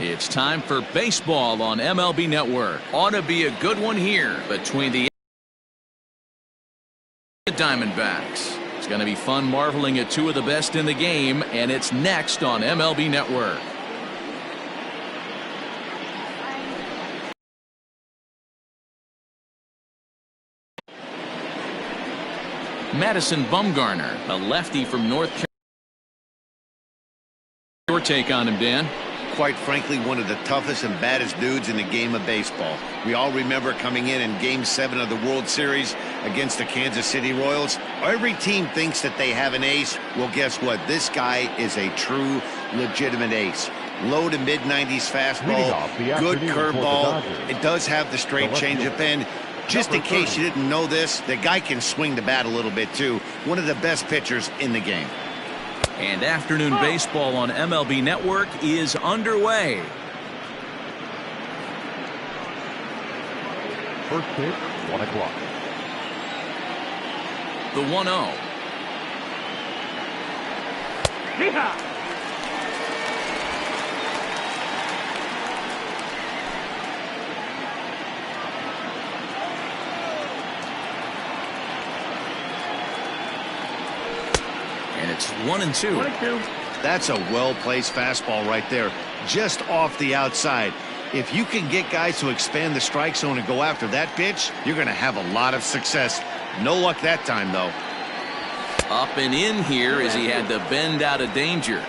It's time for baseball on MLB Network. Ought to be a good one here between the Diamondbacks. It's going to be fun marveling at two of the best in the game, and it's next on MLB Network. Madison Bumgarner, a lefty from North Carolina. Your take on him, Dan? Quite frankly, one of the toughest and baddest dudes in the game of baseball. We all remember coming in Game 7 of the World Series against the Kansas City Royals. Every team thinks that they have an ace. Well, guess what? This guy is a true, legitimate ace. Low to mid-90s fastball, good curveball. It does have the straight changeup end. Just in case you didn't know this, the guy can swing the bat a little bit, too. One of the best pitchers in the game. And afternoon baseball on MLB Network is underway. First pitch, 1 o'clock. The 1-0. Yeehaw! And it's 1-2. That's a well-placed fastball right there, just off the outside. If you can get guys to expand the strike zone and go after that pitch, you're going to have a lot of success. No luck that time, though. Up and in here as he had to bend out of danger.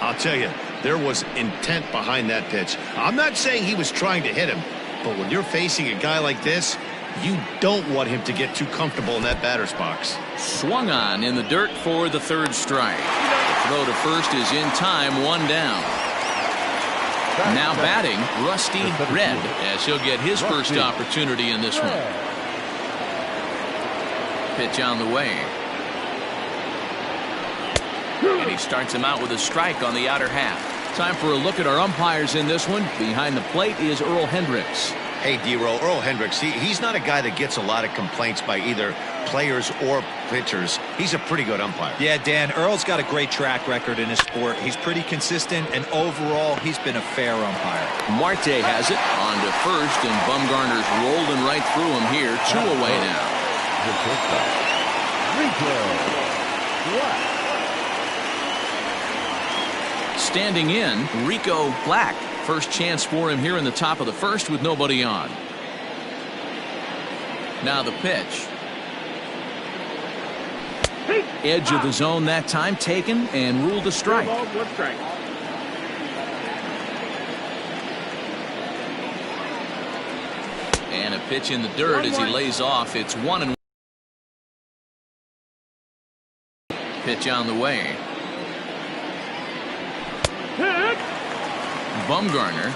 I'll tell you, there was intent behind that pitch. I'm not saying he was trying to hit him, but when you're facing a guy like this, you don't want him to get too comfortable in that batter's box. Swung on in the dirt for the third strike. The throw to first is in time, 1 down. Now batting, Rusty Red, as he'll get his first opportunity in this one. Pitch on the way. And he starts him out with a strike on the outer half. Time for a look at our umpires in this one. Behind the plate is Earl Hendricks. Hey, D-Roll, Earl Hendricks, he's not a guy that gets a lot of complaints by either players or pitchers. He's a pretty good umpire. Yeah, Dan, Earl's got a great track record in his sport. He's pretty consistent, and overall, he's been a fair umpire. Marte has it on to first, and Bumgarner's rolling right through him here. 2 away now. Standing in, Rico Black. First chance for him here in the top of the first with nobody on. Now the pitch. Edge of the zone that time taken and ruled a strike. And a pitch in the dirt as he lays off. It's 1-1. Pitch on the way. Bumgarner,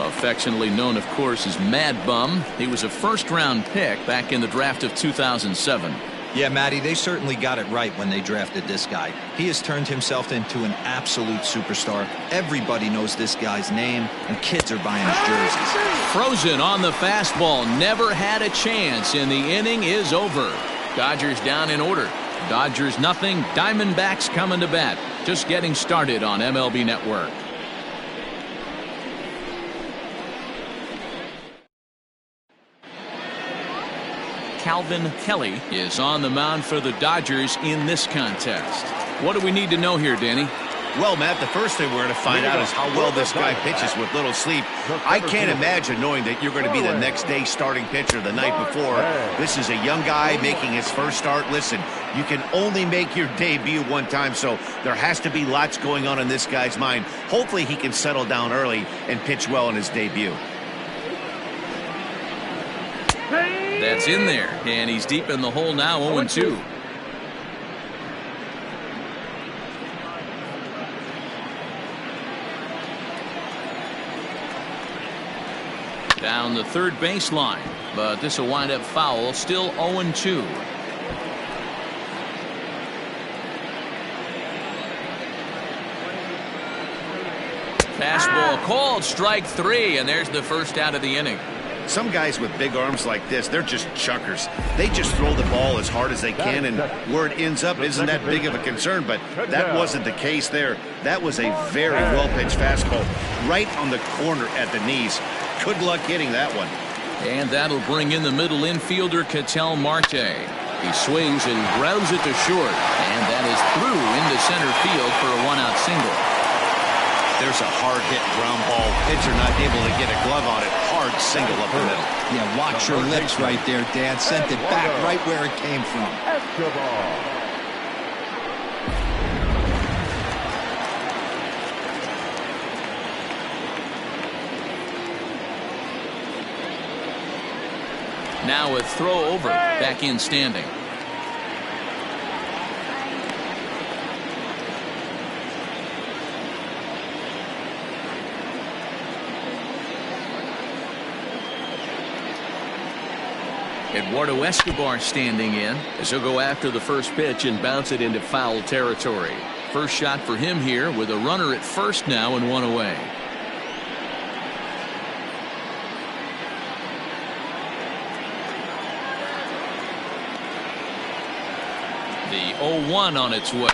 affectionately known, of course, as Mad Bum. He was a first-round pick back in the draft of 2007. Yeah, Matty, they certainly got it right when they drafted this guy. He has turned himself into an absolute superstar. Everybody knows this guy's name, and kids are buying his jerseys. Frozen on the fastball. Never had a chance, and the inning is over. Dodgers down in order. Dodgers nothing. Diamondbacks coming to bat. Just getting started on MLB Network. Calvin Kelly is on the mound for the Dodgers in this contest. What do we need to know here, Danny? Well, Matt, the first thing we're going to find out is how well this guy pitches with little sleep. I can't imagine knowing that you're going to be the next day starting pitcher the night before. This is a young guy making his first start. Listen, you can only make your debut one time, so there has to be lots going on in this guy's mind. Hopefully he can settle down early and pitch well in his debut. That's in there, and he's deep in the hole now, 0-2. Down the third baseline, but this will wind up foul, still 0-2. Fastball called, strike 3, and there's the first out of the inning. Some guys with big arms like this, they're just chuckers. They just throw the ball as hard as they can, and where it ends up isn't that big of a concern, but that wasn't the case there. That was a very well-pitched fastball right on the corner at the knees. Good luck hitting that one. And that'll bring in the middle infielder, Ketel Marte. He swings and grounds it to short, and that is through into center field for a one-out single. There's a hard-hit ground ball. Pitcher not able to get a glove on it. Hard single up the middle. Yeah, watch your lips right there, Dad. Sent it back right where it came from. Now a throw over, back in standing. Eduardo Escobar standing in as he'll go after the first pitch and bounce it into foul territory. First shot for him here with a runner at first now and one away. The 0-1 on its way.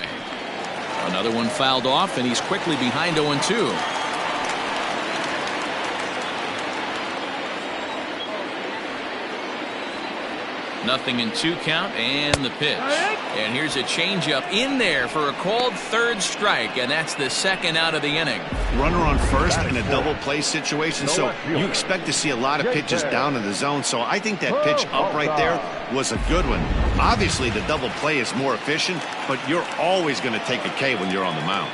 Another one fouled off, and he's quickly behind 0-2. Nothing in 2 count, and the pitch. And here's a changeup in there for a called third strike, and that's the second out of the inning. Runner on first in a double play situation, so you expect to see a lot of pitches down in the zone. So I think that pitch up right there was a good one. Obviously, the double play is more efficient, but you're always going to take a K when you're on the mound.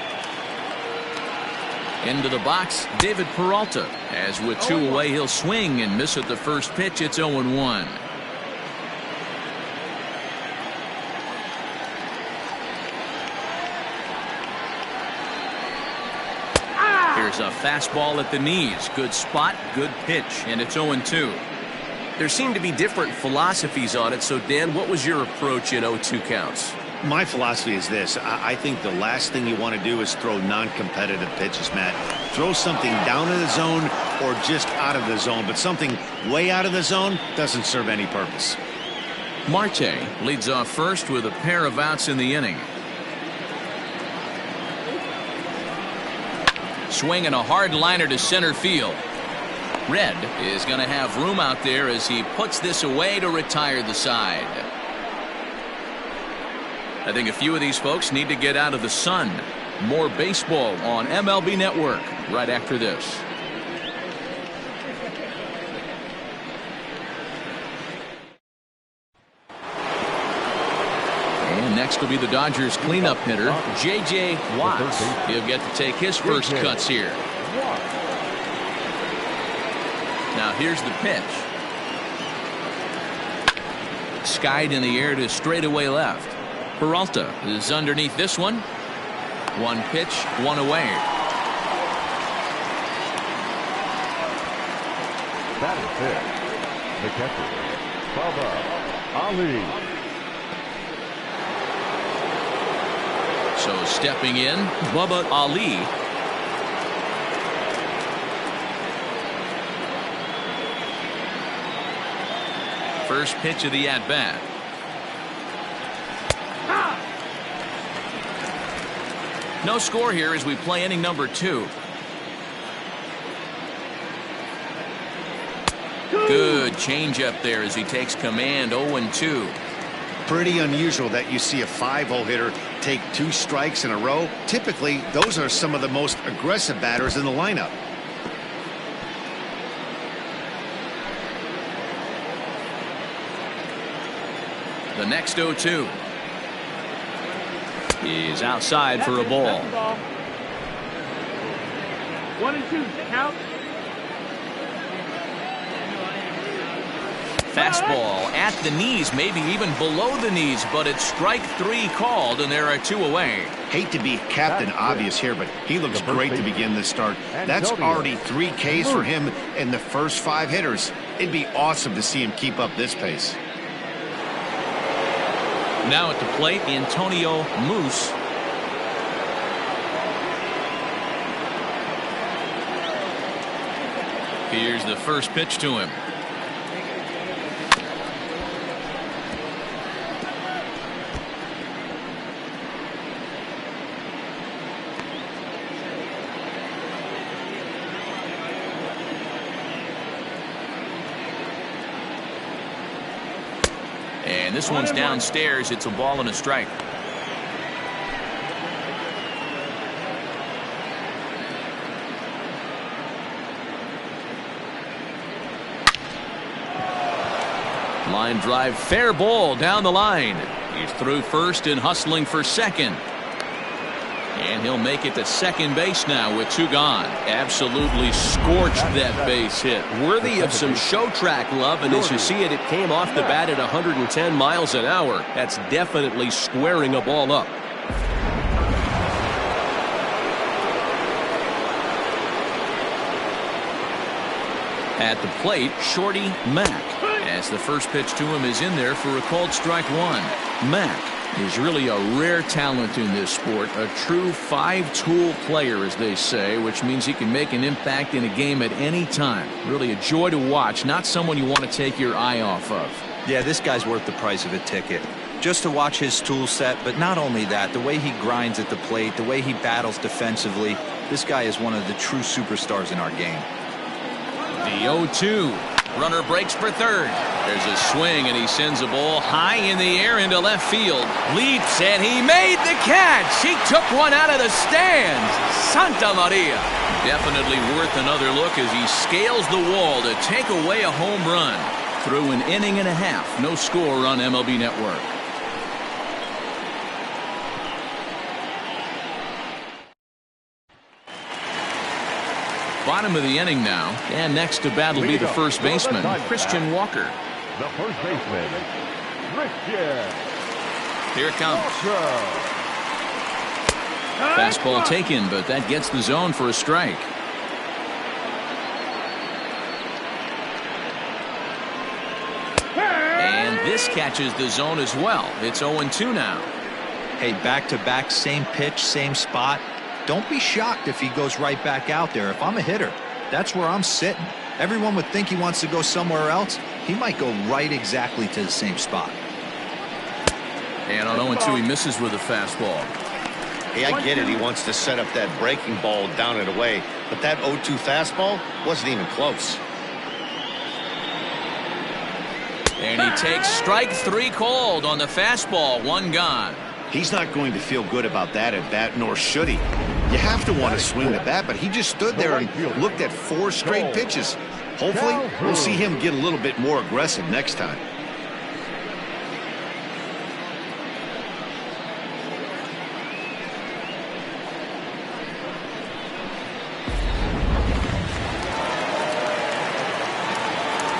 Into the box, David Peralta. As with 2 away, he'll swing and miss at the first pitch. It's 0-1. Here's a fastball at the knees. Good spot, good pitch, and it's 0-2. There seem to be different philosophies on it, so Dan, what was your approach in 0-2 counts? My philosophy is this. I think the last thing you want to do is throw non-competitive pitches, Matt. Throw something down in the zone or just out of the zone, but something way out of the zone doesn't serve any purpose. Marte leads off first with a pair of outs in the inning. Swinging a hard liner to center field. Red is going to have room out there as he puts this away to retire the side. I think a few of these folks need to get out of the sun. More baseball on MLB Network right after this. And next will be the Dodgers cleanup hitter, J.J. Watts. He'll get to take his first cuts here. Now here's the pitch. Skied in the air to straightaway left. Peralta is underneath this one. 1 pitch, 1 away. Batting fifth, the catcher, Bubba Ali. So stepping in, Bubba Ali. First pitch of the at-bat. No score here as we play inning number 2. Good changeup there as he takes command. 0-2. Pretty unusual that you see a 5-0 hitter take 2 strikes in a row. Typically, those are some of the most aggressive batters in the lineup. The next 0-2. He's outside for a ball. 1-2 count. Fastball at the knees, maybe even below the knees, but it's strike 3 called, and there are 2 away. Hate to be Captain Obvious here, but he looks great to begin this start. That's already 3 Ks for him in the first 5 hitters. It'd be awesome to see him keep up this pace. Now at the plate, Antonio Moose. Here's the first pitch to him. And this one's downstairs. It's a ball and a strike. Line drive, fair ball down the line. He's through first and hustling for second. And he'll make it to second base now with 2 gone. Absolutely scorched that base hit. Worthy of some show track love, and as you see it, it came off the bat at 110 miles an hour. That's definitely squaring a ball up. At the plate, Shorty Mack. As the first pitch to him is in there for a called strike 1. Mack is really a rare talent in this sport, a true 5-tool player, as they say, which means he can make an impact in a game at any time. Really a joy to watch, not someone you want to take your eye off of. Yeah, this guy's worth the price of a ticket. Just to watch his tool set, but not only that, the way he grinds at the plate, the way he battles defensively, this guy is one of the true superstars in our game. The 0-2. Runner breaks for third. There's a swing, and he sends a ball high in the air into left field. Leaps, and he made the catch. He took one out of the stands. Santa Maria. Definitely worth another look as he scales the wall to take away a home run. Through an inning and a half, no score on MLB Network. Bottom of the inning now, and next to bat will be the first baseman, Christian Walker. The first baseman, Christian. Here it comes. Fastball taken, but that gets the zone for a strike. And this catches the zone as well. It's 0-2 now. Hey, back-to-back, same pitch, same spot. Don't be shocked if he goes right back out there. If I'm a hitter, that's where I'm sitting. Everyone would think he wants to go somewhere else. He might go right exactly to the same spot. And on 0-2, he misses with a fastball. Hey, I get it. He wants to set up that breaking ball down and away. But that 0-2 fastball wasn't even close. And he takes strike 3 called on the fastball. 1 gone. He's not going to feel good about that at bat, nor should he. You have to want to swing the bat, but he just stood there and looked at 4 straight pitches. Hopefully, we'll see him get a little bit more aggressive next time.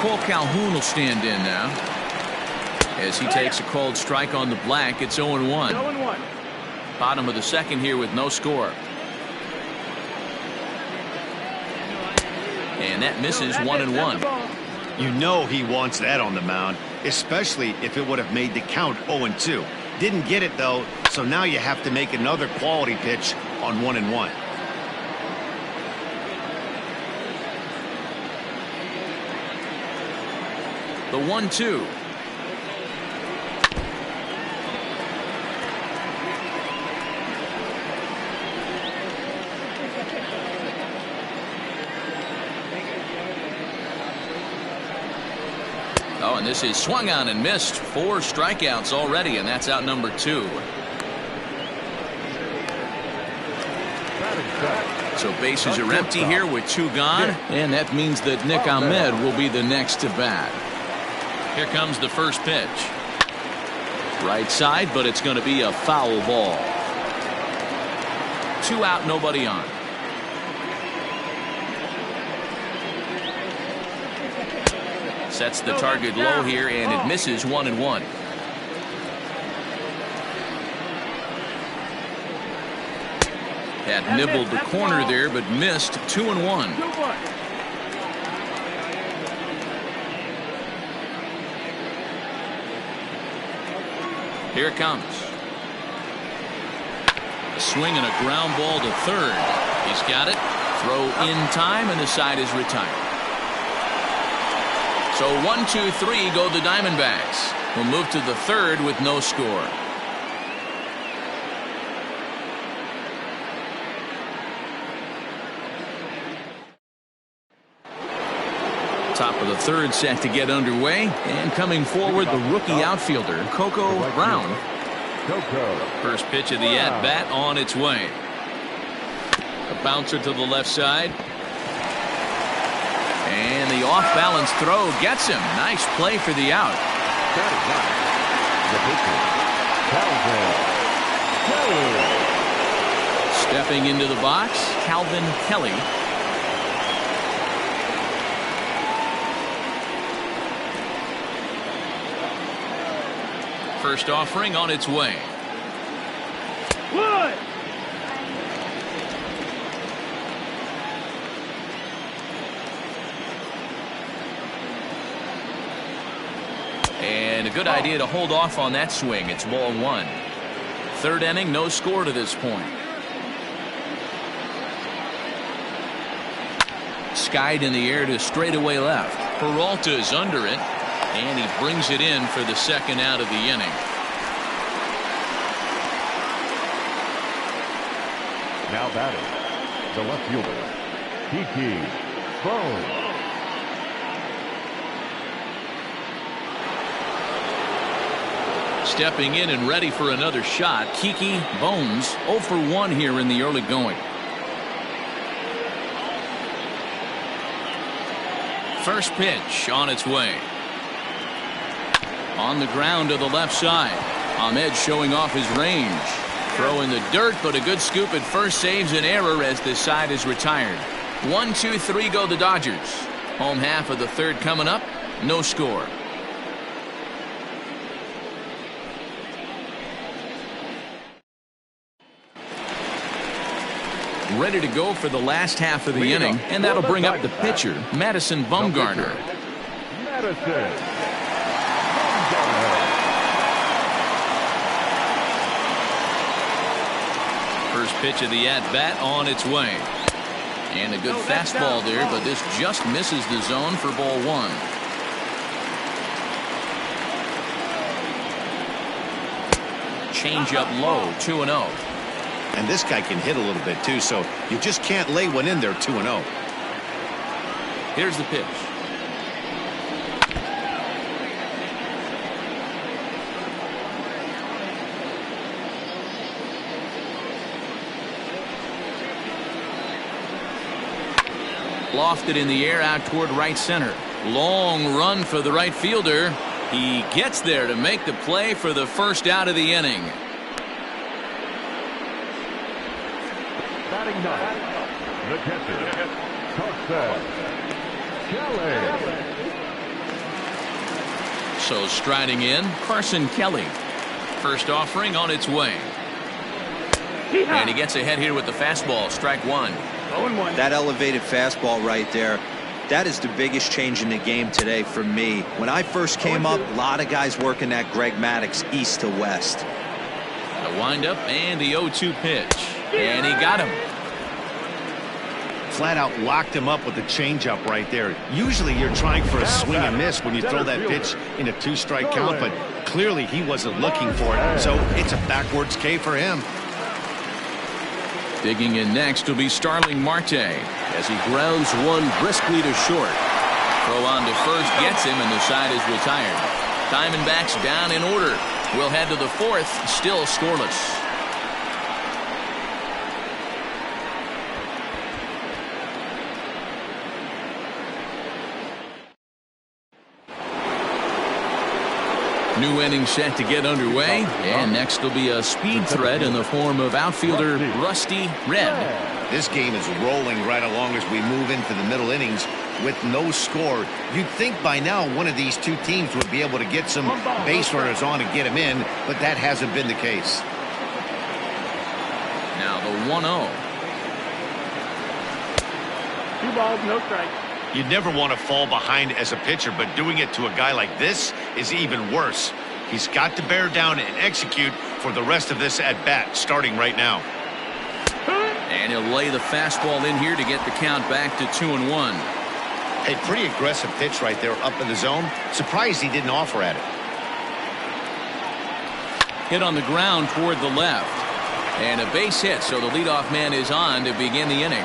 Cole Calhoun will stand in now. As he takes a called strike on the black, it's 0-1. Bottom of the second here with no score. And that misses 1-1. You know he wants that on the mound, especially if it would have made the count 0-2. Didn't get it, though, so now you have to make another quality pitch on 1-1. The 1-2. Oh, and this is swung on and missed. 4 strikeouts already, and that's out number 2. So bases are empty here with 2 gone, and that means that Nick Ahmed will be the next to bat. Here comes the first pitch. Right side, but it's going to be a foul ball. 2 out, nobody on. Sets the target low here, and it misses 1-1. Had nibbled the corner there, but missed 2-1. Here it comes. A swing and a ground ball to third. He's got it. Throw in time, and the side is retired. So 1-2-3 go the Diamondbacks. We'll move to the third with no score. Top of the third set to get underway, and coming forward the rookie outfielder Coco Brown. First pitch of the at-bat on its way. A bouncer to the left side. And the off-balance throw gets him. Nice play for the out. Stepping into the box, Calvin Kelly. First offering on its way. What? And a good idea to hold off on that swing. It's ball one. Third inning, no score to this point. Skied in the air to straightaway left. Peralta's under it, and he brings it in for the second out of the inning. Now batting, the left fielder, Kiki Bones. Stepping in and ready for another shot, Kiki Bones 0 for 1 here in the early going. First pitch on its way. On the ground to the left side. Ahmed showing off his range. Throw in the dirt, but a good scoop at first saves an error as this side is retired. 1, 2, 3 go the Dodgers. Home half of the third coming up. No score. Ready to go for the last half of the inning, and that'll bring up the pitcher, Madison Bumgarner. First pitch of the at-bat on its way. And a good fastball there, but this just misses the zone for ball one. Change up low, 2-0. And this guy can hit a little bit too, so you just can't lay one in there 2-0. Here's the pitch. Lofted in the air out toward right center. Long run for the right fielder. He gets there to make the play for the first out of the inning. Batting ninth, the catcher, Carson Kelly. So striding in, Carson Kelly. First offering on its way. And he gets ahead here with the fastball. Strike one. That elevated fastball right there, that is the biggest change in the game today for me. When I first came up, a lot of guys working that Greg Maddux east to west. The windup and the 0-2 pitch. And he got him. Flat out locked him up with the changeup right there. Usually you're trying for a swing and miss when you throw that pitch in a 2-strike count, but clearly he wasn't looking for it, so it's a backwards K for him. Digging in next will be Starling Marte as he grounds one briskly to short. Throw on to first gets him, and the side is retired. Diamondbacks down in order. We'll head to the fourth, still scoreless. New inning set to get underway, and next will be a speed threat in the form of outfielder Rusty Red. This game is rolling right along as we move into the middle innings with no score. You'd think by now one of these two teams would be able to get some base runners on and get them in, but that hasn't been the case. Now the 1-0. 2 balls, no strikes. You'd never want to fall behind as a pitcher, but doing it to a guy like this is even worse. He's got to bear down and execute for the rest of this at-bat, starting right now. And he'll lay the fastball in here to get the count back to 2-1. A pretty aggressive pitch right there up in the zone. Surprised he didn't offer at it. Hit on the ground toward the left. And a base hit, so the leadoff man is on to begin the inning.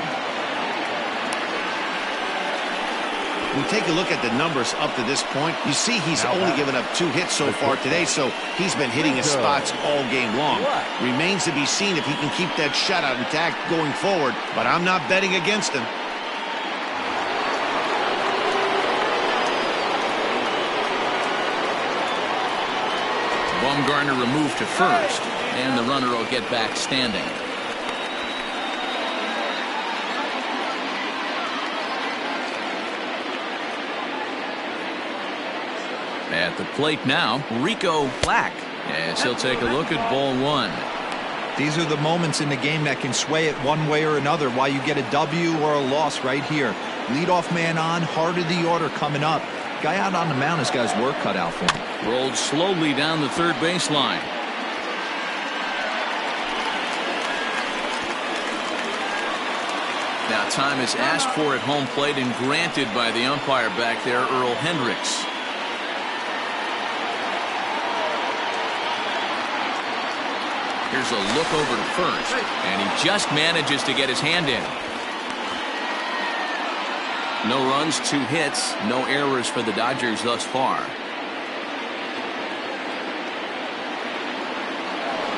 We take a look at the numbers up to this point. You see he's only given up 2 hits so far today, so he's been hitting his spots all game long. Remains to be seen if he can keep that shutout intact going forward, but I'm not betting against him. Bumgarner removed to first, and the runner will get back standing. At the plate now, Rico Black, as he'll take a look at ball 1. These are the moments in the game that can sway it one way or another, why you get a W or a loss right here. Leadoff man on, heart of the order coming up. Guy out on the mound has got his work cut out for him. Rolled slowly down the third baseline. Now time is asked for at home plate and granted by the umpire back there, Earl Hendricks. Here's a look over to first, and he just manages to get his hand in. No runs, 2 hits, no errors for the Dodgers thus far.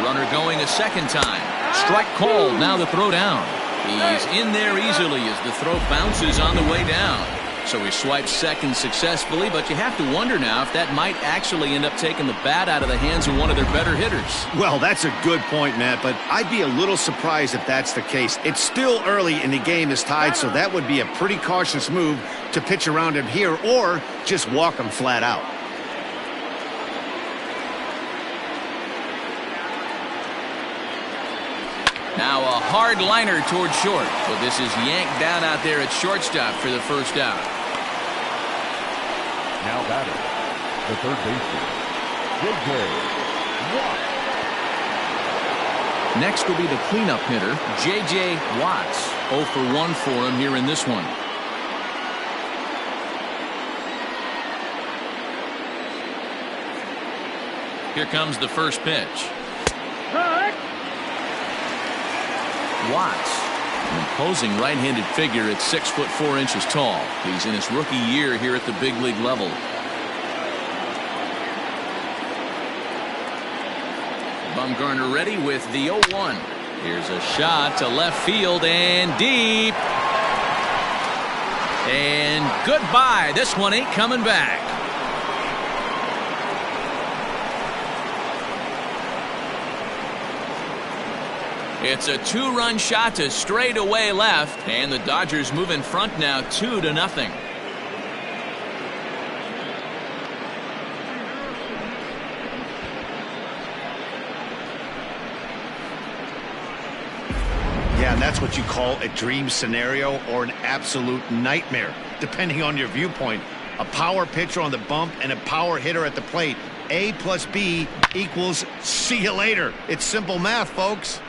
Runner going a second time. Strike called. Now the throw down. He's in there easily as the throw bounces on the way down. So he swipes second successfully, but you have to wonder now if that might actually end up taking the bat out of the hands of one of their better hitters. Well, that's a good point, Matt, but I'd be a little surprised if that's the case. It's still early and the game is tied, so that would be a pretty cautious move to pitch around him here or just walk him flat out. Now a hard liner toward short, but this is yanked down out there at shortstop for the first out. Now batting, the third baseman, J.J. Watts. Next will be the cleanup hitter, J.J. Watts. 0 for 1 for him here in this one. Here comes the first pitch. Watts, an imposing right-handed figure at 6'4" tall. He's in his rookie year here at the big league level. Bumgarner ready with the 0-1. Here's a shot to left field and deep. And goodbye. This one ain't coming back. It's a 2-run shot to straightaway left, and the Dodgers move in front now 2-0. Yeah, and that's what you call a dream scenario or an absolute nightmare, depending on your viewpoint. A power pitcher on the bump and a power hitter at the plate. A plus B equals see you later. It's simple math, folks.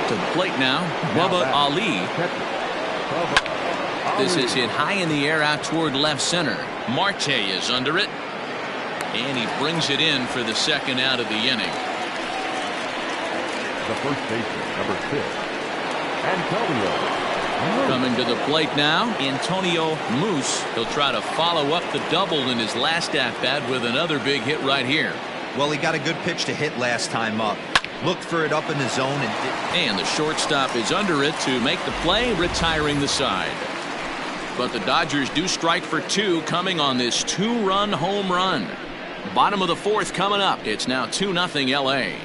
To the plate now, Bubba Ali. This is hit high in the air out toward left center. Marte is under it, and he brings it in for the second out of the inning. The first baseman, number 6, Antonio. Coming to the plate now, Antonio Moose. He'll try to follow up the double in his last at-bat with another big hit right here. Well, he got a good pitch to hit last time up. Looked for it up in the zone and the shortstop is under it to make the play, retiring the side. But the Dodgers do strike for 2 coming on this 2-run home run. Bottom of the 4th coming up. It's now 2-0 LA.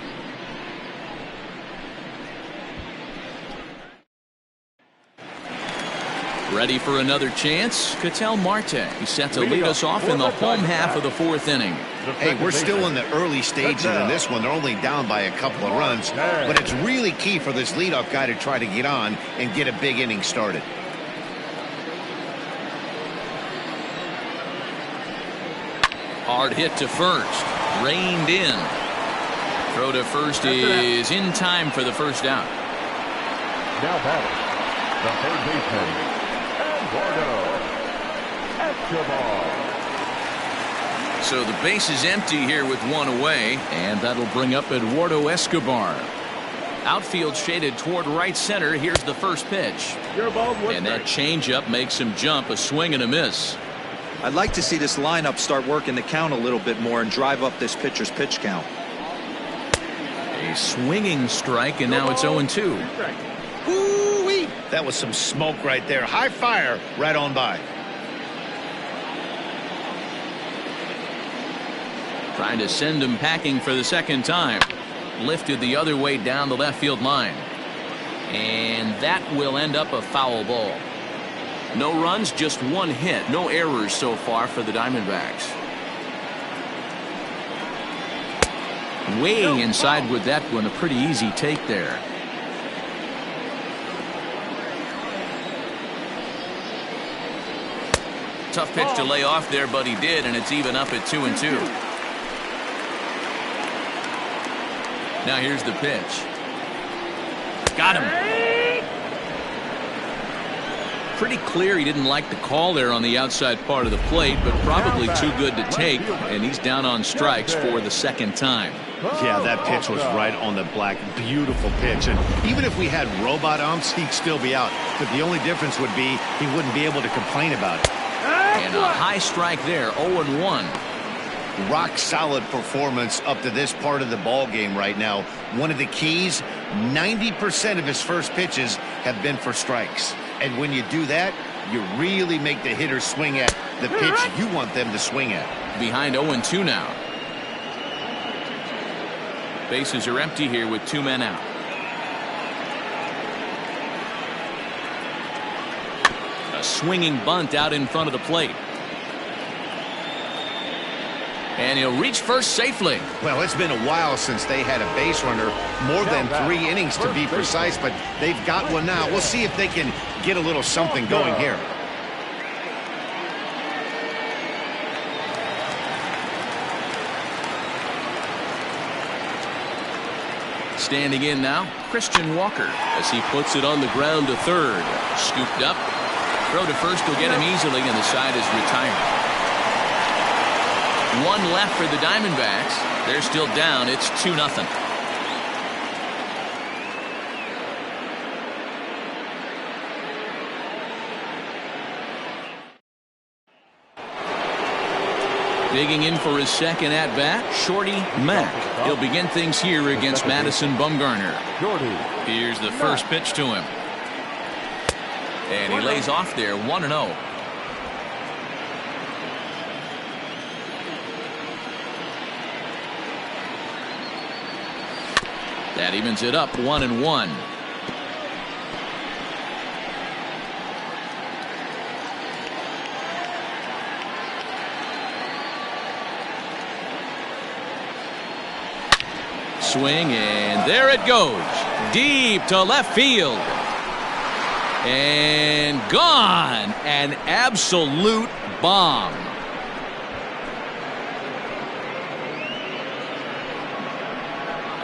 Ready for another chance? Ketel Marte. He's set to lead us off in the home half of the 4th inning. Hey, we're still in the early stages in this one. They're only down by a couple of runs, but it's really key for this leadoff guy to try to get on and get a big inning started. Hard hit to first. Reined in. Throw to first is in time for the first out. Now batting, the third baseman, Eduardo Escobar. So the base is empty here with 1 away, and that'll bring up Eduardo Escobar. Outfield shaded toward right center. Here's the first pitch. Your ball, And that changeup makes him jump. A swing and a miss. I'd like to see this lineup start working the count a little bit more and drive up this pitcher's pitch count. A swinging strike, and now it's 0-2. Ooh-wee. That was some smoke right there. High fire right on by. Trying to send him packing for the second time. Lifted the other way down the left field line. And that will end up a foul ball. No runs, just one hit. No errors so far for the Diamondbacks. Way inside with that one. A pretty easy take there. Tough pitch to lay off there, but he did, and it's even up at 2-2. Now here's the pitch. Got him. Pretty clear he didn't like the call there on the outside part of the plate, but probably too good to take, and he's down on strikes for the second time. Yeah, that pitch was right on the black. Beautiful pitch. And even if we had robot umps, he'd still be out. But the only difference would be he wouldn't be able to complain about it. And a high strike there, 0-1. Rock solid performance up to this part of the ball game right now. One of the keys, 90% of his first pitches have been for strikes. And when you do that, you really make the hitter swing at the pitch you want them to swing at. Behind 0-2 now. Bases are empty here with 2 men out. A swinging bunt out in front of the plate. And he'll reach first safely. Well, it's been a while since they had a base runner, more than 3 innings to be precise, but they've got one now. We'll see if they can get a little something going here. Standing in now, Christian Walker, as he puts it on the ground to third. Scooped up. Throw to first will get him easily, and the side is retired. 1 left for the Diamondbacks. They're still down. It's 2-0. Digging in for his second at-bat, Shorty Mack. He'll begin things here against Madison Bumgarner. Here's the first pitch to him. And he lays off there, 1-0. That evens it up, 1-1. Swing, and there it goes. Deep to left field. And gone. An absolute bomb.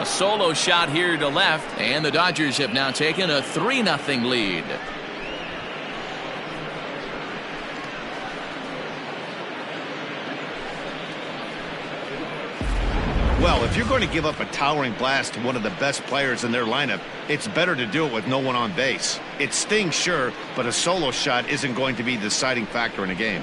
A solo shot here to left, and the Dodgers have now taken a 3-0 lead. Well, if you're going to give up a towering blast to one of the best players in their lineup, it's better to do it with no one on base. It stings, sure, but a solo shot isn't going to be the deciding factor in a game.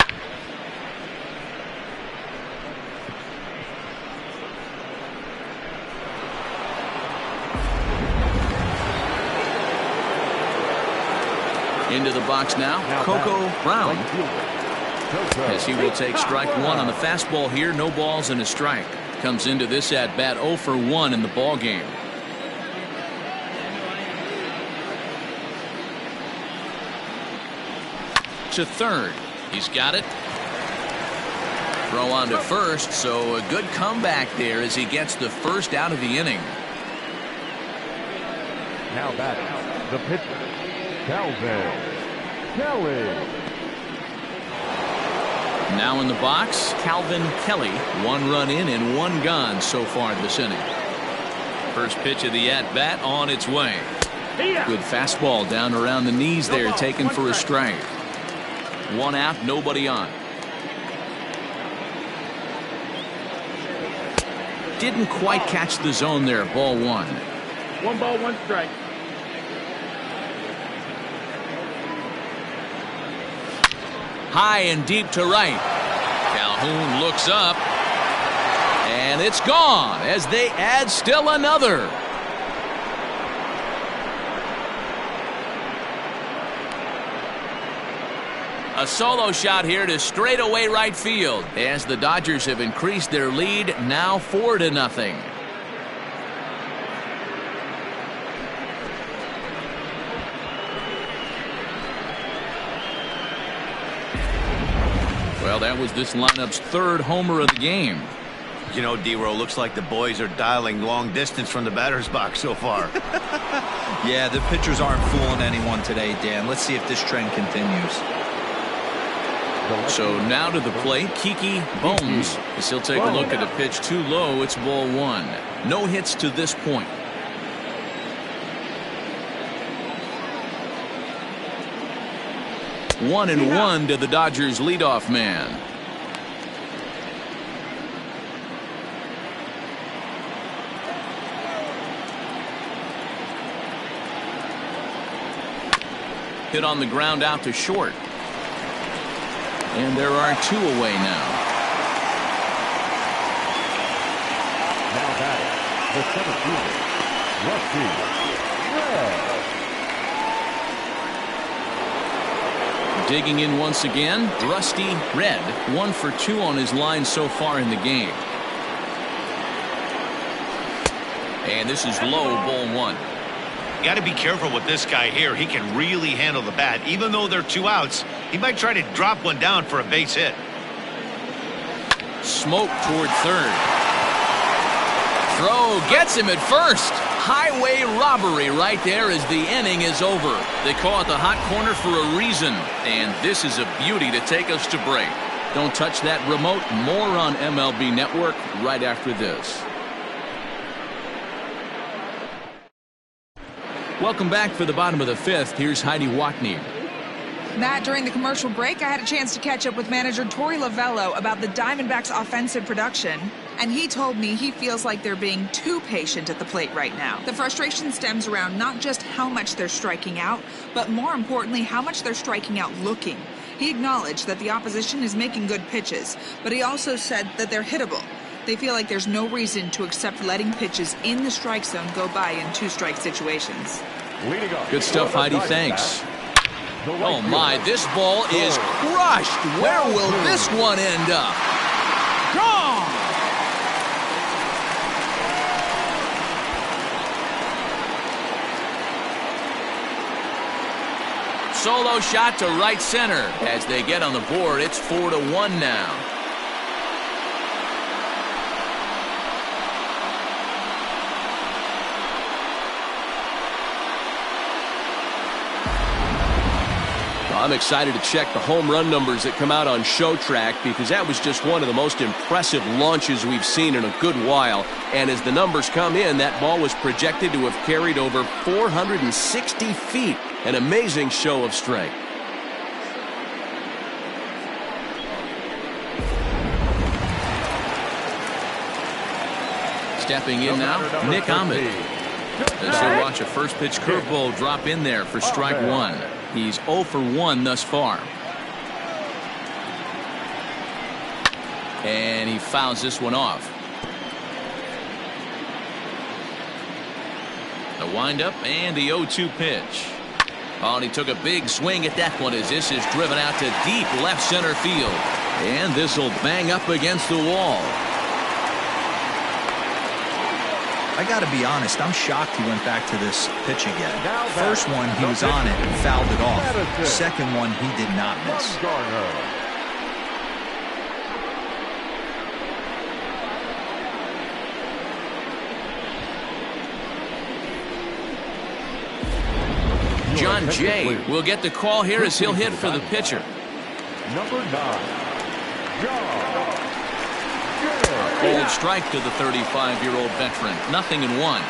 Into the box now, Coco Brown, as he will take strike 1 on the fastball here. No balls and a strike. Comes into this at bat 0 for 1 in the ball game. To third. He's got it. Throw on to first, so a good comeback there as he gets the first out of the inning. Now batting, the pitcher, Calvin Kelly. Now in the box, Calvin Kelly. 1 run in and 1 gone so far this inning. First pitch of the at-bat on its way. Good fastball down around the knees there, taken for a strike. 1 out, nobody on. Didn't quite catch the zone there, ball 1. 1 ball, 1 strike. High and deep to right. Calhoun looks up. And it's gone as they add still another. A solo shot here to straightaway right field as the Dodgers have increased their lead now 4-0. Well, that was this lineup's 3rd homer of the game. You know, D-Row, looks like the boys are dialing long distance from the batter's box so far. Yeah, the pitchers aren't fooling anyone today, Dan. Let's see if this trend continues. So now to the plate, Kiki Bones, as he'll take a look at a pitch too low. It's ball 1. No hits to this point. One and one to the Dodgers leadoff man. Hit on the ground out to short. And there are 2 away now. Now batting, the 7th fielder, Rusty Red. Digging in once again, Rusty Red. 1 for 2 on his line so far in the game. And this is low, ball 1. Got to be careful with this guy here. He can really handle the bat. Even though they're 2 outs, he might try to drop one down for a base hit. Smoke toward third. Throw gets him at first. Highway robbery right there as the inning is over. They call it the hot corner for a reason. And this is a beauty to take us to break. Don't touch that remote. More on MLB Network right after this. Welcome back for the bottom of the 5th. Here's Heidi Watney. Matt, during the commercial break, I had a chance to catch up with manager Torey Lovello about the Diamondbacks' offensive production, and he told me he feels like they're being too patient at the plate right now. The frustration stems around not just how much they're striking out, but more importantly, how much they're striking out looking. He acknowledged that the opposition is making good pitches, but he also said that they're hittable. They feel like there's no reason to accept letting pitches in the strike zone go by in 2-strike situations. Good stuff, Heidi. Thanks. Oh, my. This ball is crushed. Where will this one end up? Gone! Solo shot to right center. As they get on the board, it's 4-1 now. I'm excited to check the home run numbers that come out on ShowTrack because that was just one of the most impressive launches we've seen in a good while. And as the numbers come in, that ball was projected to have carried over 460 feet. An amazing show of strength. Stepping in now, Nick Ahmed. As he'll watch a first pitch curveball drop in there for strike 1. He's 0 for 1 thus far. And he fouls this one off. The windup and the 0-2 pitch. Oh, and he took a big swing at that one as this is driven out to deep left center field. And this will bang up against the wall. I got to be honest, I'm shocked he went back to this pitch again. First one, he was on it and fouled it off. Second one, he did not miss. John Jay will get the call here as he'll hit for the pitcher. Number 9, John. Bold strike to the 35-year-old veteran. 0-1.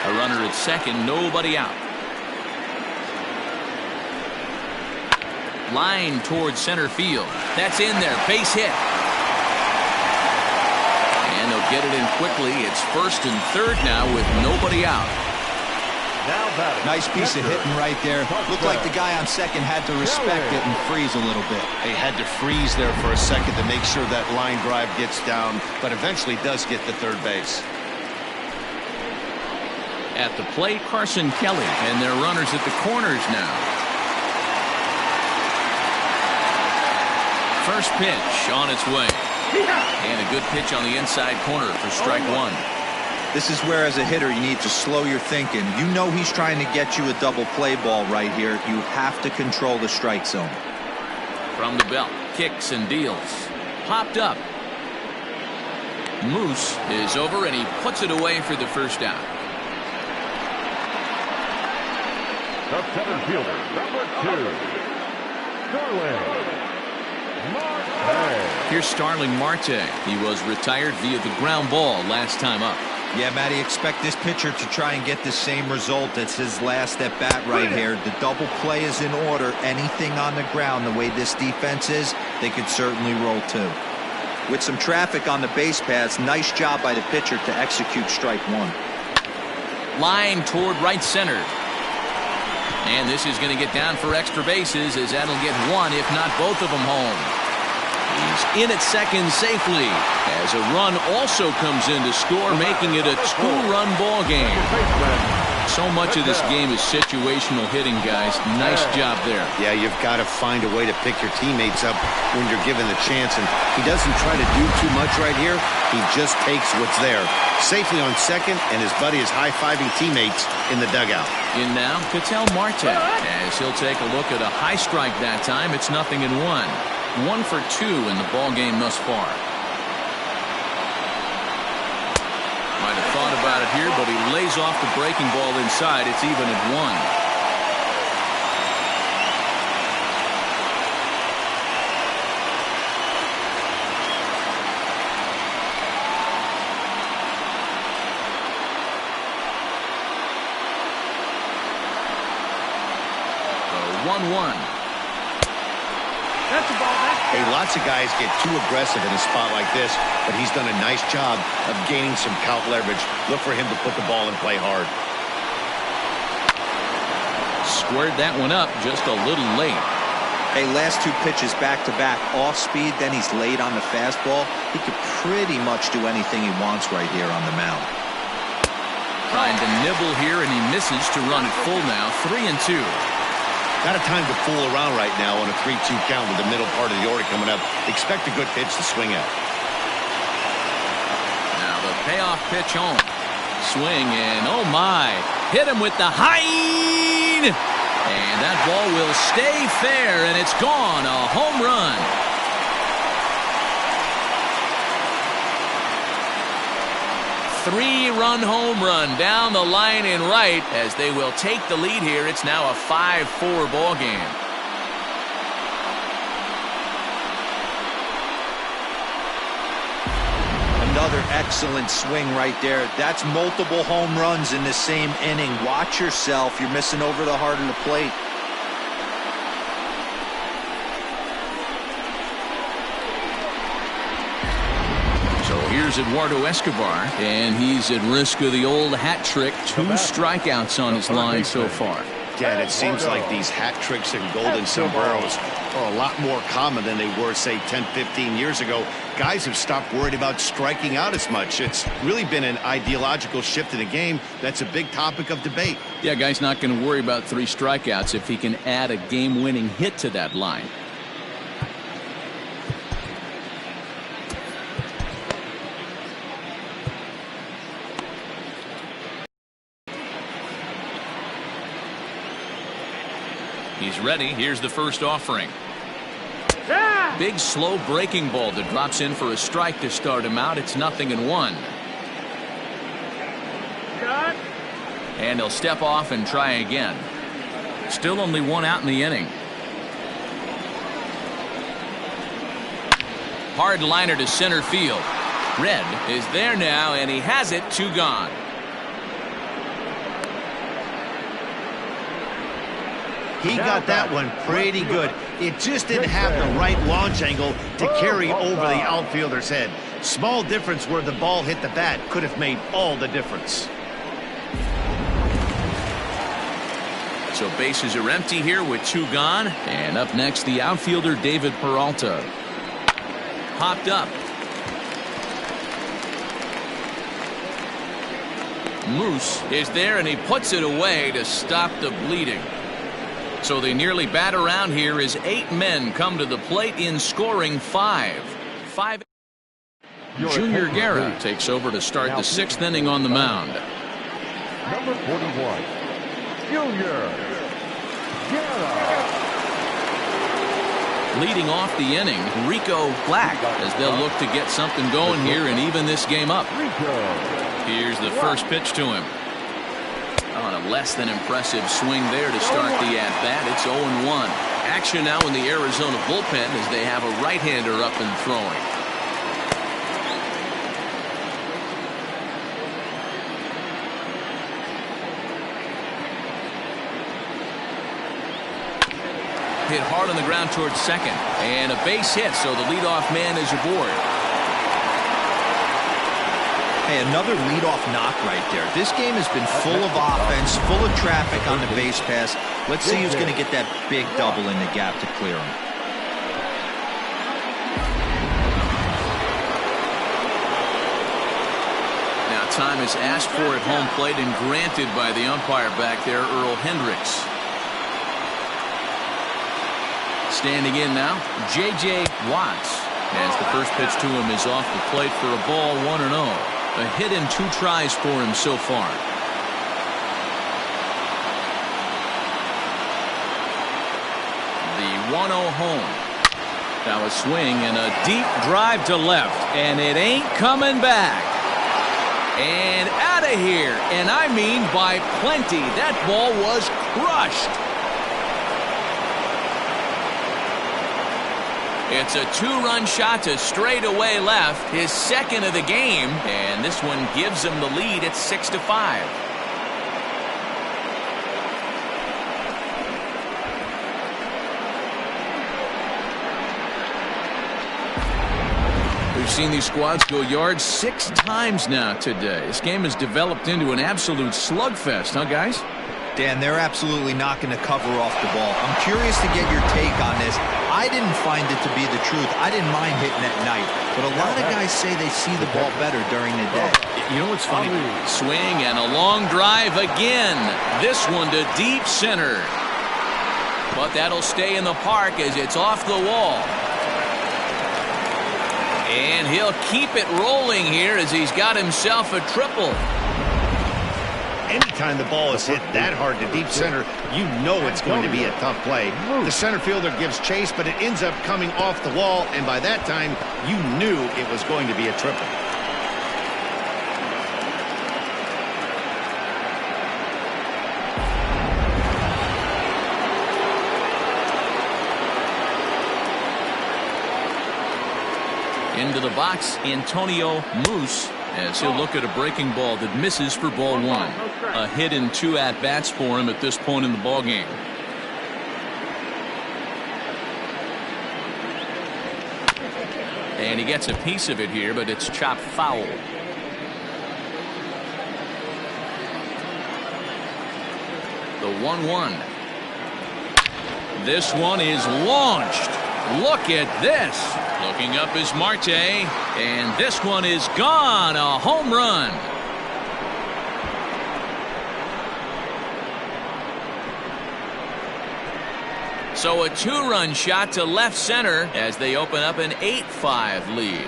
A runner at second, nobody out. Line towards center field. That's in there. Base hit. And they'll get it in quickly. It's 1st and 3rd now with nobody out. Nice piece of hitting right there. Looked like the guy on second had to respect it and freeze a little bit. He had to freeze there for a second to make sure that line drive gets down, but eventually does get to third base. At the plate, Carson Kelly, and their runners at the corners now. First pitch on its way. And a good pitch on the inside corner for strike one. This is where, as a hitter, you need to slow your thinking. You know he's trying to get you a double play ball right here. You have to control the strike zone. From the belt, kicks and deals. Popped up. Moose is over, and he puts it away for the first out. The center fielder, number 2, Starling Marte. Here's Starling Marte. He was retired via the ground ball last time up. Yeah, Matty, expect this pitcher to try and get the same result as his last at bat right here. The double play is in order. Anything on the ground, the way this defense is, they could certainly roll too. With some traffic on the base paths, nice job by the pitcher to execute strike one. Line toward right center. And this is going to get down for extra bases, as that'll get one, if not both of them, home. He's in at second safely, as a run also comes in to score, making it a 2-run ball game. So much of this game is situational hitting, guys. Nice job there. Yeah, you've got to find a way to pick your teammates up when you're given the chance, and he doesn't try to do too much right here. He just takes what's there. Safely on second, and his buddy is high-fiving teammates in the dugout. In now, Ketel Marte, as he'll take a look at a high strike that time. It's 0-1. 1 for 2 in the ball game thus far. Might have thought about it here, but he lays off the breaking ball inside. It's even at 1. So 1-1. That's the ball. Hey, lots of guys get too aggressive in a spot like this, but he's done a nice job of gaining some count leverage. Look for him to put the ball in play hard. Squared that one up just a little late. Hey, last 2 pitches back-to-back off speed, then he's late on the fastball. He could pretty much do anything he wants right here on the mound. Trying to nibble here, and he misses to run it full now. 3-2. Not a time to fool around right now on a 3-2 count with the middle part of the order coming up. Expect a good pitch to swing at. Now the payoff pitch home. Swing, and oh my. Hit him with the Hein! And that ball will stay fair, and it's gone. A home run. Three-run home run down the line in right, as they will take the lead here. It's now a 5-4 ball game. Another excellent swing right there. That's multiple home runs in the same inning. Watch yourself. You're missing over the heart of the plate. Here's Eduardo Escobar, and he's at risk of the old hat trick. 2 strikeouts on his line so far. Yeah, it seems like these hat tricks and golden sombreros are a lot more common than they were, say, 10, 15 years ago. Guys have stopped worried about striking out as much. It's really been an ideological shift in the game. That's a big topic of debate. Yeah, guy's not going to worry about 3 strikeouts if he can add a game-winning hit to that line. He's ready. Here's the first offering. Big slow breaking ball that drops in for a strike to start him out. It's 0-1. And he'll step off and try again. Still only 1 out in the inning. Hard liner to center field. Red is there now, and he has it. 2 gone. He got that one pretty good. It just didn't have the right launch angle to carry over the outfielder's head. Small difference where the ball hit the bat could have made all the difference. So bases are empty here with 2 gone. And up next, the outfielder David Peralta. Hopped up. Moose is there, and he puts it away to stop the bleeding. So they nearly bat around here as 8 men come to the plate in scoring 5. Junior Guerra takes over to start the 6th inning on the mound. Number 41, Junior Guerra. Leading off the inning, Rico Black, as they'll look to get something going here and even this game up. Here's the first pitch to him. On a less than impressive swing there to start the at-bat. It's 0-1. Action now in the Arizona bullpen as they have a right-hander up and throwing. Hit hard on the ground towards second. And a base hit, so the leadoff man is aboard. Hey, another leadoff knock right there. This game has been full of offense, full of traffic on the base pass. Let's see who's going to get that big double in the gap to clear him. Now time is asked for at home plate and granted by the umpire back there, Earl Hendricks. Standing in now, J.J. Watts. As the first pitch to him is off the plate for a ball, 1-0. A hit in 2 tries for him so far. The 1-0 home. Now a swing and a deep drive to left, and it ain't coming back. And out of here, and I mean by plenty. That ball was crushed. It's a 2-run shot to straightaway left, his second of the game, and this one gives him the lead at 6-5. We've seen these squads go yards 6 times now today. This game has developed into an absolute slugfest, huh, guys? Dan, they're absolutely not going to cover off the ball. I'm curious to get your take on this. I didn't find it to be the truth. I didn't mind hitting at night, but a lot of guys say they see the ball better during the day. You know what's funny? Swing and a long drive again. This one to deep center. But that'll stay in the park as it's off the wall. And he'll keep it rolling here as he's got himself a triple. Anytime the ball is hit that hard to deep center, you know it's going to be a tough play. The center fielder gives chase, but it ends up coming off the wall, and by that time, you knew it was going to be a triple. Into the box, Antonio Moose, as he'll look at a breaking ball that misses for ball 1. A hit in 2 at-bats for him at this point in the ball game. And he gets a piece of it here, but it's chopped foul. The 1-1. This one is launched. Look at this. Looking up is Marte, and this one is gone. A home run. So a 2-run shot to left center as they open up an 8-5 lead.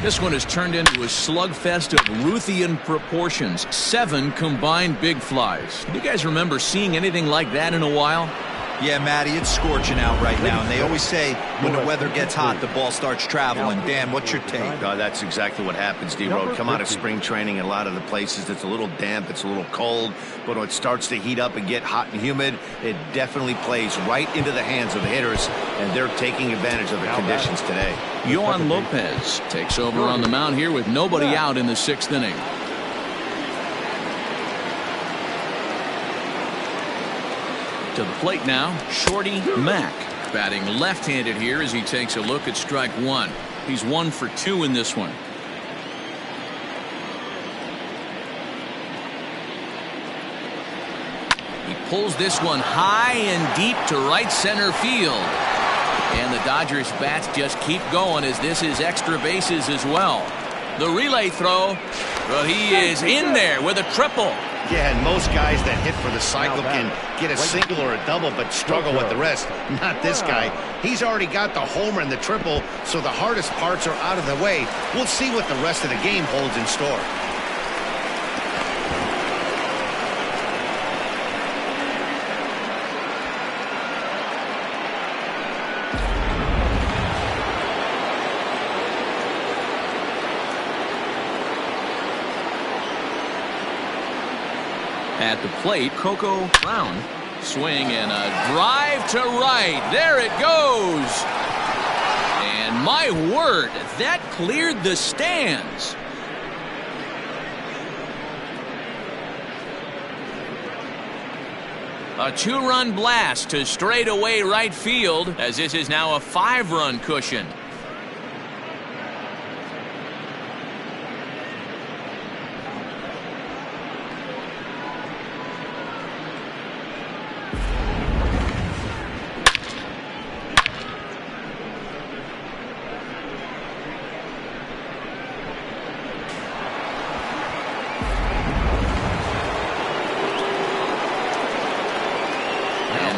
This one has turned into a slugfest of Ruthian proportions. 7 combined big flies. Do you guys remember seeing anything like that in a while? Yeah, Matty, it's scorching out right now, and they always say when the weather gets hot, the ball starts traveling. Dan, what's your take? That's exactly what happens, D-Road. Come out of spring training in a lot of the places, it's a little damp, it's a little cold, but when it starts to heat up and get hot and humid, it definitely plays right into the hands of the hitters, and they're taking advantage of the conditions today. Yohan Lopez takes over on the mound here with nobody out in the 6th inning. To the plate now, Shorty Mack. Batting left-handed here as he takes a look at strike one. He's 1 for 2 in this one. He pulls this one high and deep to right center field. And the Dodgers bats just keep going as this is extra bases as well. The relay throw, well, he is in there with a triple. Yeah, and most guys that hit for the cycle can get a single or a double but struggle with the rest. Not this guy. He's already got the homer and the triple, so the hardest parts are out of the way. We'll see what the rest of the game holds in store. At the plate, Coco Brown. Swing and a drive to right. There it goes. And my word, that cleared the stands. A 2-run blast to straightaway right field as this is now a 5-run cushion.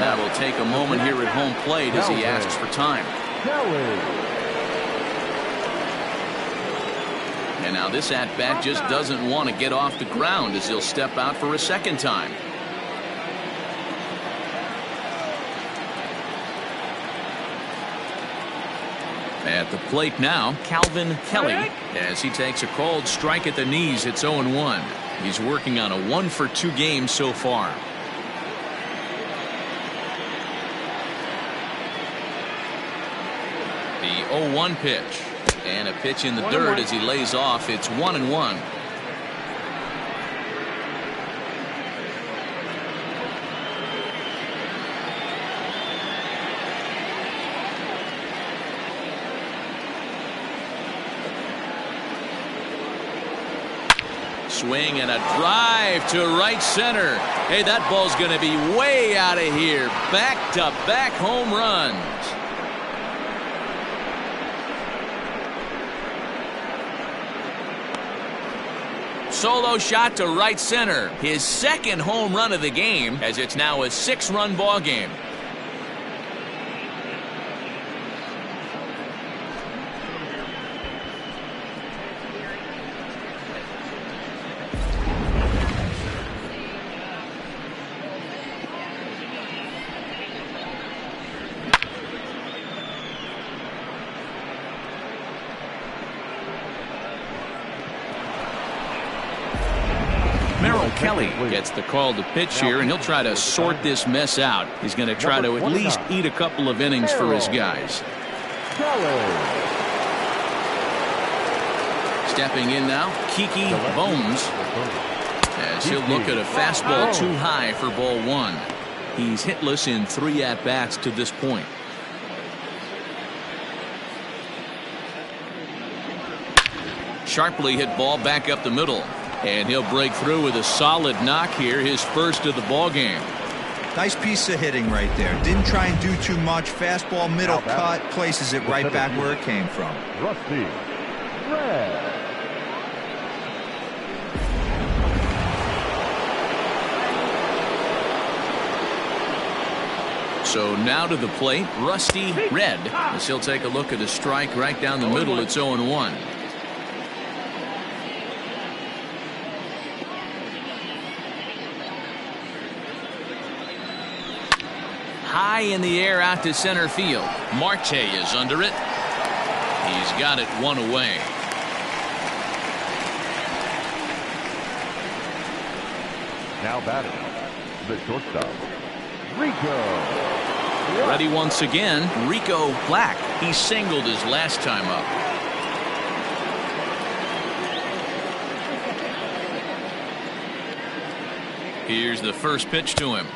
That will take a moment here at home plate as he asks for time. And now this at-bat just doesn't want to get off the ground as he'll step out for a second time. At the plate now, Calvin Kelly as he takes a called strike at the knees. It's 0-1. He's working on a 1 for 2 game so far. The 0-1 pitch and a pitch in the dirt as he lays off. It's 1-1. Swing and a drive to right center. Hey, that ball's going to be way out of here. Back-to-back home runs. Solo shot to right center. His second home run of the game as it's now a 6-run ball game. Kelly gets the call to pitch here, and he'll try to sort this mess out. He's going to try to at least eat a couple of innings for his guys. Stepping in now, Kiki Bones as he'll look at a fastball too high for ball 1. He's hitless in 3 at-bats to this point. Sharply hit ball back up the middle. And he'll break through with a solid knock here, his first of the ball game. Nice piece of hitting right there. Didn't try and do too much. Fastball, middle cut, places it right back where it came from. Rusty Red. So now to the plate, Rusty Red. As he'll take a look at a strike right down the middle. It's 0-1. High in the air out to center field. Marte is under it. He's got it 1 away. Now batting, the shortstop, Rico. Ready once again, Rico Black. He singled his last time up. Here's the first pitch to him.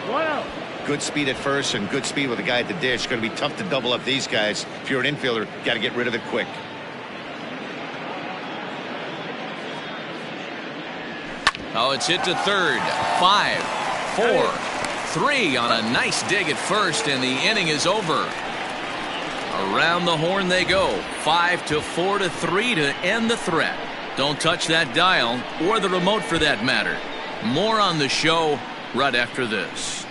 1 out. Good speed at first and good speed with the guy at the dish. Going to be tough to double up these guys. If you're an infielder, got to get rid of it quick. Oh, it's hit to third. 5, 4, 3 on a nice dig at first, and the inning is over. Around the horn they go. 5-4 to 3 to end the threat. Don't touch that dial, or the remote for that matter. More on the show right after this.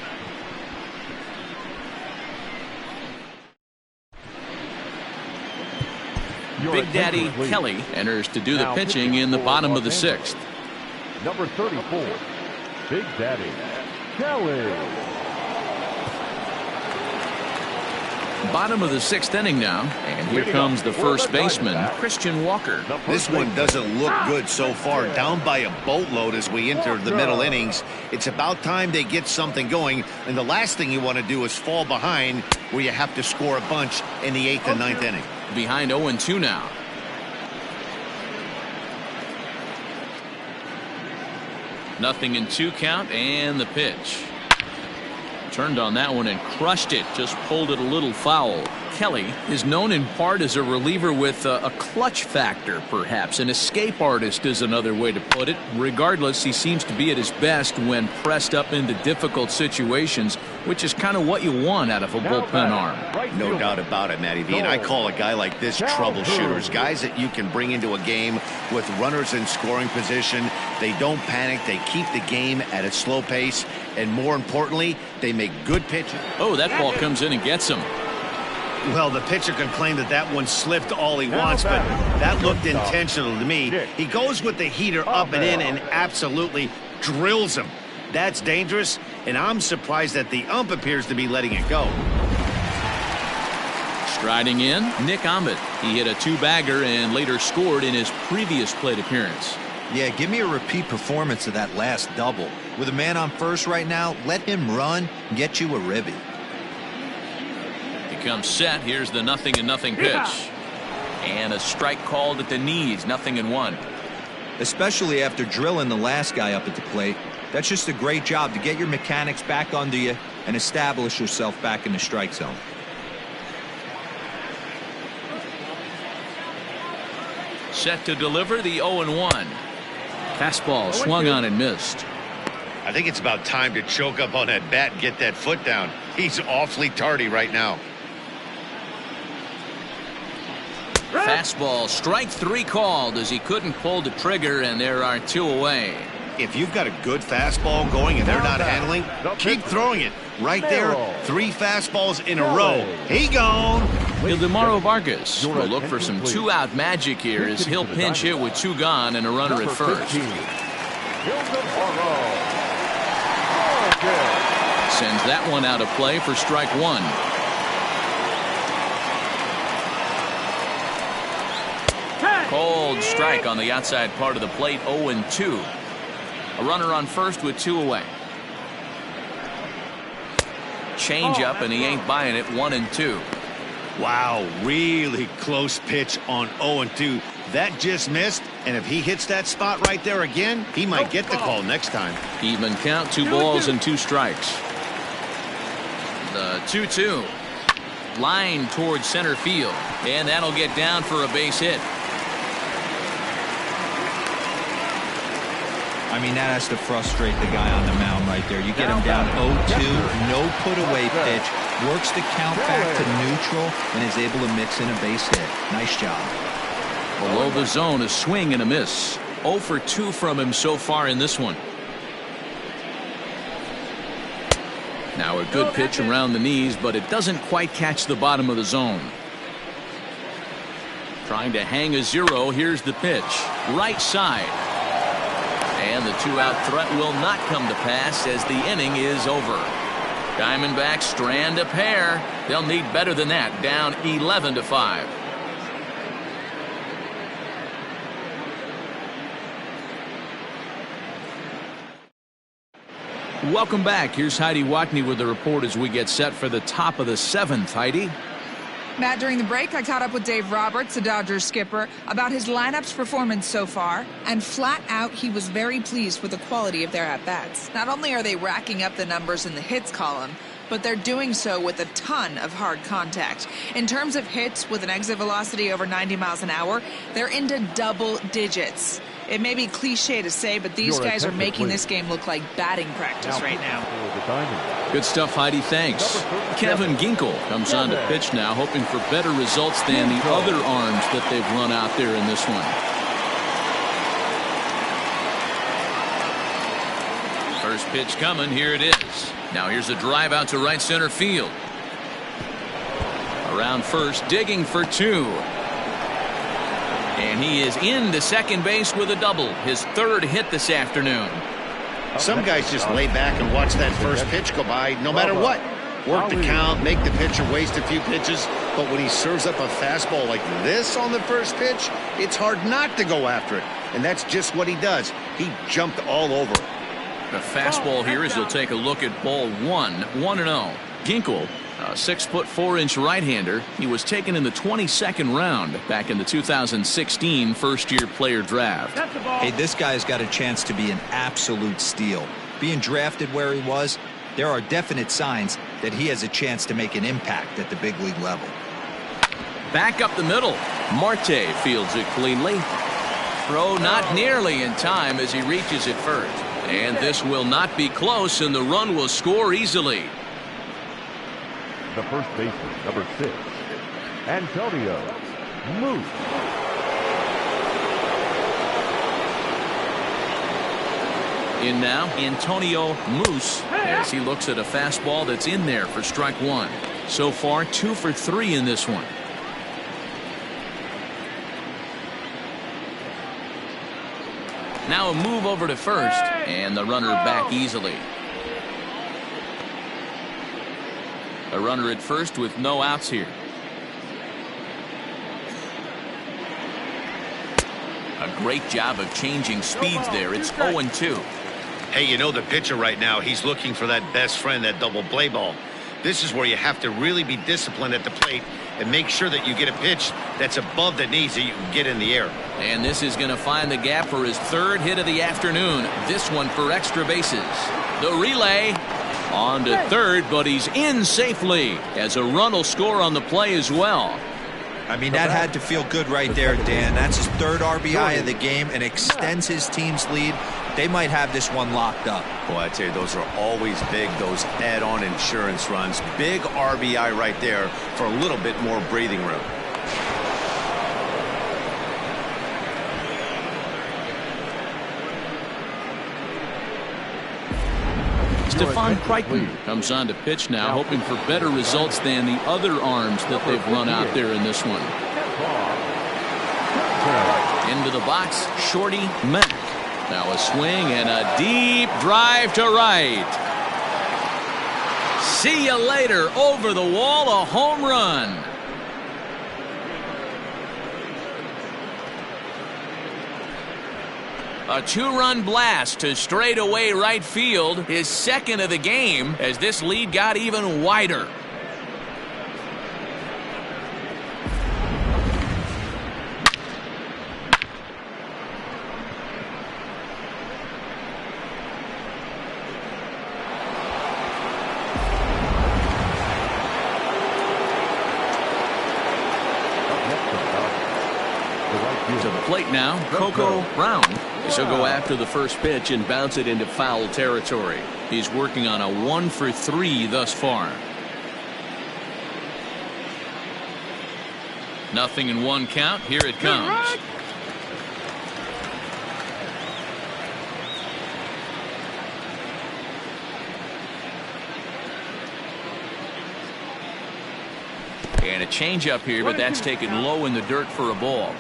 Big Daddy Kelly enters to do the pitching in the bottom of the 6th. Number 34, Big Daddy Kelly. Bottom of the 6th inning now, and here comes the first baseman, Christian Walker. This one doesn't look good so far. Down by a boatload as we enter the middle innings. It's about time they get something going, and the last thing you want to do is fall behind where you have to score a bunch in the 8th and 9th inning. Behind 0-2 now. Nothing in 2 count, and the pitch. Turned on that one and crushed it. Just pulled it a little foul. Kelly is known in part as a reliever with a clutch factor, perhaps. An escape artist is another way to put it. Regardless, he seems to be at his best when pressed up into difficult situations, which is kind of what you want out of a bullpen arm. No doubt about it, Matty V. And I call a guy like this troubleshooters. Guys that you can bring into a game with runners in scoring position. They don't panic. They keep the game at a slow pace. And more importantly, they make good pitching. Oh, that ball comes in and gets him. Well, the pitcher can claim that that one slipped all he wants, but that looked intentional to me. He goes with the heater up and in and absolutely drills him. That's dangerous, and I'm surprised that the ump appears to be letting it go. Striding in, Nick Ahmed. He hit a 2-bagger and later scored in his previous plate appearance. Yeah, give me a repeat performance of that last double. With a man on first right now, let him run and get you a ribby. Comes set. Here's the 0-0 pitch, and a strike called at the knees. 0-1. Especially after drilling the last guy up at the plate. That's just a great job to get your mechanics back under you and establish yourself back in the strike zone. Set to deliver the 0-1. Fastball swung on and missed. I think it's about time to choke up on that bat and get that foot down. He's awfully tardy right now. Fastball, strike 3 called as he couldn't pull the trigger, and there are 2 away. If you've got a good fastball going and they're not handling, keep throwing it. Right there, 3 fastballs in a row. He gone. Ildemaro Vargas will look for some 2-out magic here as he'll pinch hit with 2 gone and a runner at first. Sends that one out of play for strike 1. Cold strike on the outside part of the plate. 0-2. A runner on first with 2 away. Change up, and he ain't buying it. 1-2. Wow, really close pitch on 0-2. That just missed, and if he hits that spot right there again, he might get the call next time. Even count, 2 balls and 2 strikes. The 2-2. Line towards center field, and that'll get down for a base hit. I mean, that has to frustrate the guy on the mound right there. You get him down 0-2, no put-away pitch, works the count back to neutral, and is able to mix in a base hit. Nice job. Below the zone, a swing and a miss. 0 for 2 from him so far in this one. Now a good pitch around the knees, but it doesn't quite catch the bottom of the zone. Trying to hang a 0. Here's the pitch. Right side. And the 2-out threat will not come to pass as the inning is over. Diamondbacks strand a pair. They'll need better than that. Down 11-5. Welcome back. Here's Heidi Watney with the report as we get set for the top of the 7th. Heidi. Matt, during the break, I caught up with Dave Roberts, the Dodgers skipper, about his lineup's performance so far, and flat out, he was very pleased with the quality of their at-bats. Not only are they racking up the numbers in the hits column, but they're doing so with a ton of hard contact. In terms of hits with an exit velocity over 90 miles an hour, they're into double digits. It may be cliche to say, but these guys are making this game look like batting practice right now. Good stuff, Heidi. Thanks. Kevin Ginkel comes on to pitch now, hoping for better results than the other arms that they've run out there in this one. First pitch coming. Here it is. Now here's a drive out to right center field. Around first, digging for two. And he is into second base with a double. His third hit this afternoon. Some guys just lay back and watch that first pitch go by no matter what. Work the count, make the pitcher waste a few pitches. But when he serves up a fastball like this on the first pitch, it's hard not to go after it. And that's just what he does. He jumped all over it. The fastball here as you'll take a look at ball 1-0. Ginkel, a 6'4" right-hander. He was taken in the 22nd round back in the 2016 first-year player draft. Hey, this guy's got a chance to be an absolute steal. Being drafted where he was, there are definite signs that he has a chance to make an impact at the big league level. Back up the middle. Marte fields it cleanly. Throw not nearly in time as he reaches it first. And this will not be close, and the run will score easily. The first baseman, number 6, Antonio Moose. In now, Antonio Moose, as he looks at a fastball that's in there for strike one. So far, 2 for 3 in this one. Now a move over to first, and the runner back easily. A runner at first with no outs here. A great job of changing speeds there. It's 0-2. Hey, you know the pitcher right now, he's looking for that best friend, that double play ball. This is where you have to really be disciplined at the plate and make sure that you get a pitch that's above the knees that you can get in the air. And this is going to find the gap for his third hit of the afternoon. This one for extra bases. The relay on to third, but he's in safely as a run will score on the play as well. I mean, that had to feel good right there, Dan. That's his third RBI of the game and extends his team's lead. They might have this one locked up. Boy, I tell you, those are always big, those add-on insurance runs. Big RBI right there for a little bit more breathing room. Stephon Crichton comes on to pitch now, hoping for better results than the other arms that they've run out there in this one. Into the box, Shorty Mack. Now a swing and a deep drive to right. See you later. Over the wall, a home run. A two-run blast to straightaway right field, his second of the game, as this lead got even wider. To the plate now, Coco Brown. She'll go after the first pitch and bounce it into foul territory. He's working on a 1 for 3 thus far. Nothing in one count. Here it comes. And a changeup here, but that's taken low in the dirt for a ball.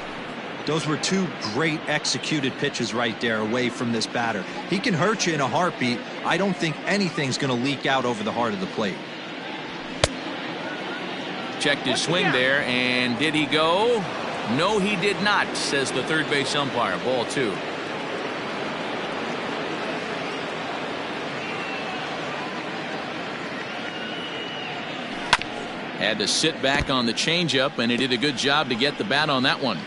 Those were two great executed pitches right there away from this batter. He can hurt you in a heartbeat. I don't think anything's going to leak out over the heart of the plate. Checked his swing there, and did he go? No, he did not, says the third base umpire. Ball 2. Had to sit back on the changeup, and he did a good job to get the bat on that one.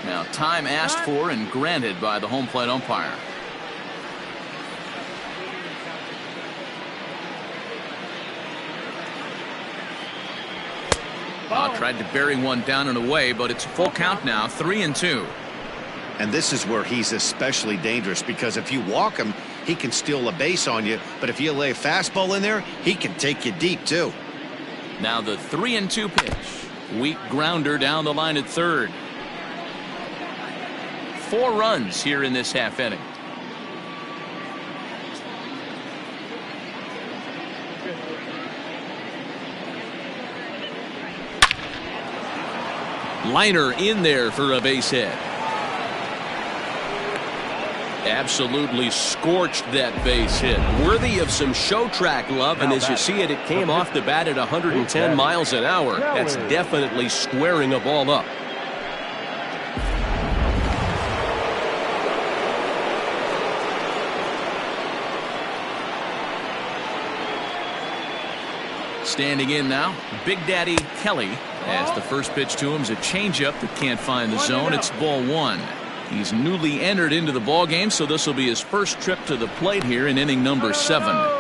Now time asked for and granted by the home plate umpire. Tried to bury one down and away, but it's a full count now, 3-2. And this is where he's especially dangerous, because if you walk him, he can steal a base on you. But if you lay a fastball in there, he can take you deep, too. Now the 3-2 pitch. Weak grounder down the line at third. 4 runs here in this half inning. Liner in there for a base hit. Absolutely scorched that base hit. Worthy of some show track love, and as you see it, it came off the bat at 110 miles an hour. That's definitely squaring a ball up. Standing in now, Big Daddy Kelly, as the first pitch to him is a changeup that can't find the zone. It's ball 1. He's newly entered into the ball game, so this will be his first trip to the plate here in inning number 7.